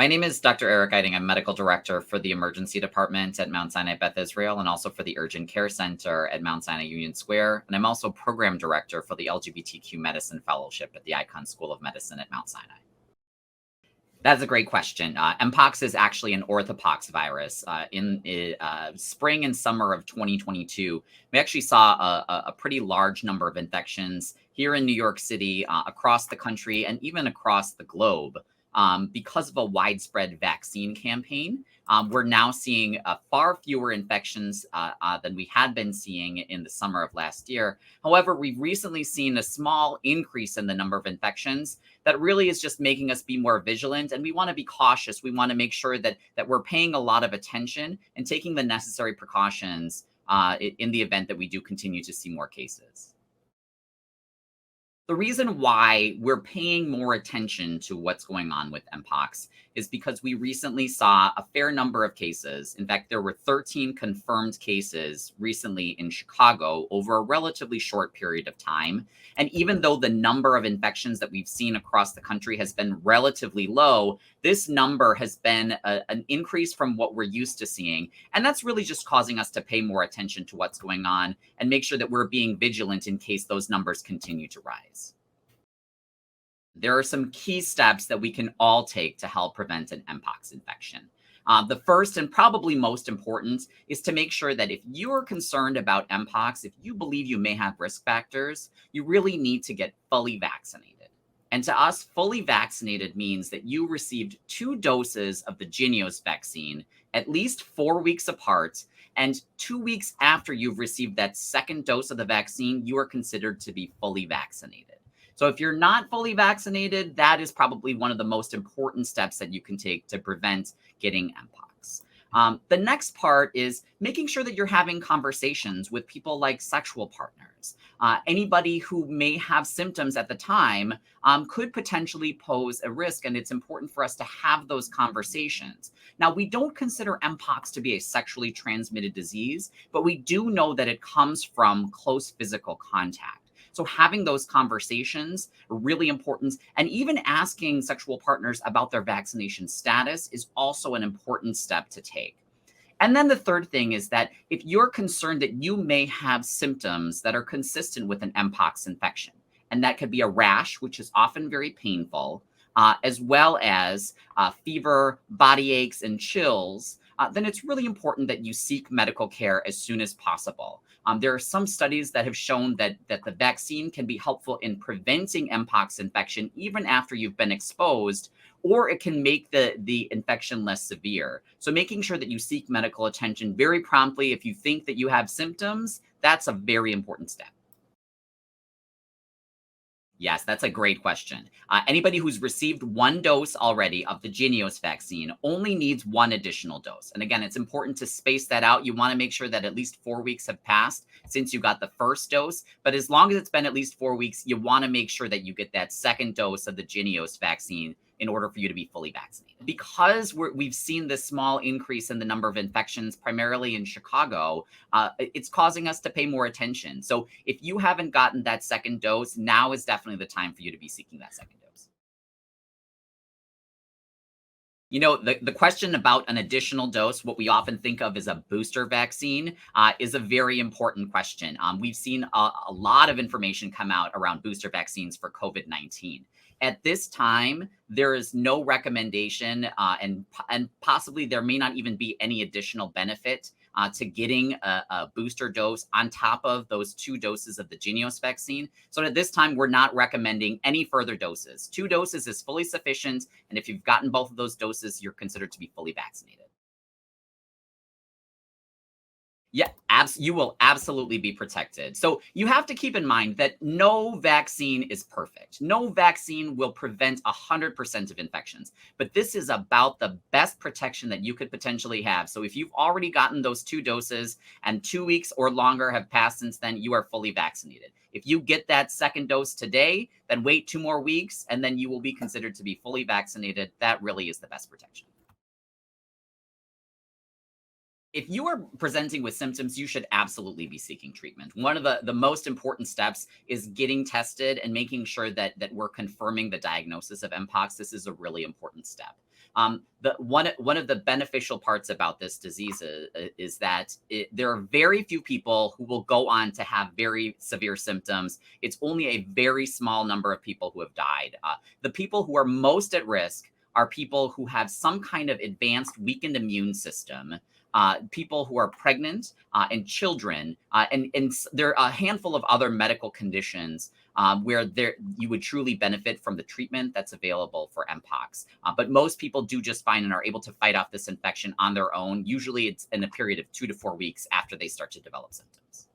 My name is Dr. Eric Eiding. I'm medical director for the emergency department at Mount Sinai Beth Israel and also for the urgent care center at Mount Sinai Union Square. And I'm also program director for the LGBTQ medicine fellowship at the Icahn School of Medicine at Mount Sinai. That's a great question. Mpox is actually an orthopox virus. In spring and summer of 2022, we actually saw a pretty large number of infections here in New York City, across the country, and even across the globe. Because of a widespread vaccine campaign, we're now seeing far fewer infections than we had been seeing in the summer of last year. However, we've recently seen a small increase in the number of infections that really is just making us be more vigilant, and we want to be cautious. We want to make sure that we're paying a lot of attention and taking the necessary precautions in the event that we do continue to see more cases. The reason why we're paying more attention to what's going on with mpox is because we recently saw a fair number of cases. In fact, there were 13 confirmed cases recently in Chicago over a relatively short period of time. And even though the number of infections that we've seen across the country has been relatively low, this number has been an increase from what we're used to seeing. And that's really just causing us to pay more attention to what's going on and make sure that we're being vigilant in case those numbers continue to rise. There are some key steps that we can all take to help prevent an mpox infection. The first and probably most important is to make sure that if you are concerned about mpox, if you believe you may have risk factors, you really need to get fully vaccinated. And to us, fully vaccinated means that you received 2 doses of the Jynneos vaccine, at least 4 weeks apart. And 2 weeks after you've received that second dose of the vaccine, you are considered to be fully vaccinated. So if you're not fully vaccinated, that is probably one of the most important steps that you can take to prevent getting mpox. The next part is making sure that you're having conversations with people like sexual partners. Anybody who may have symptoms at the time could potentially pose a risk, and it's important for us to have those conversations. Now, we don't consider mpox to be a sexually transmitted disease, but we do know that it comes from close physical contact. So having those conversations are really important. And even asking sexual partners about their vaccination status is also an important step to take. And then the third thing is that if you're concerned that you may have symptoms that are consistent with an mpox infection, and that could be a rash, which is often very painful, as well as fever, body aches, and chills, then it's really important that you seek medical care as soon as possible. There are some studies that have shown that the vaccine can be helpful in preventing mpox infection even after you've been exposed, or it can make the infection less severe. So making sure that you seek medical attention very promptly if you think that you have symptoms, that's a very important step. Yes, that's a great question. Anybody who's received 1 dose already of the Jynneos vaccine only needs 1 additional dose. And again, it's important to space that out. You want to make sure that at least 4 weeks have passed since you got the first dose. But as long as it's been at least 4 weeks, you want to make sure that you get that second dose of the Jynneos vaccine in order for you to be fully vaccinated. Because we've seen this small increase in the number of infections, primarily in Chicago, it's causing us to pay more attention. So if you haven't gotten that second dose, now is definitely the time for you to be seeking that second dose. The question about an additional dose, what we often think of as a booster vaccine, is a very important question. We've seen a lot of information come out around booster vaccines for COVID-19. At this time, there is no recommendation, and possibly there may not even be any additional benefit to getting a booster dose on top of those 2 doses of the Jynneos vaccine. So at this time, we're not recommending any further doses. 2 doses is fully sufficient, and if you've gotten both of those doses, you're considered to be fully vaccinated. Yeah, you will absolutely be protected. So you have to keep in mind that no vaccine is perfect. No vaccine will prevent 100% of infections, but this is about the best protection that you could potentially have. So if you've already gotten those 2 doses and 2 weeks or longer have passed since then, you are fully vaccinated. If you get that second dose today, then wait 2 more weeks, and then you will be considered to be fully vaccinated. That really is the best protection. If you are presenting with symptoms, you should absolutely be seeking treatment. One of the most important steps is getting tested and making sure that we're confirming the diagnosis of mpox. This is a really important step. The one of the beneficial parts about this disease is that there are very few people who will go on to have very severe symptoms. It's only a very small number of people who have died. The people who are most at risk are people who have some kind of advanced weakened immune system, people who are pregnant, and children, and there are a handful of other medical conditions where you would truly benefit from the treatment that's available for mpox. But most people do just fine and are able to fight off this infection on their own. Usually, it's in a period of 2 to 4 weeks after they start to develop symptoms.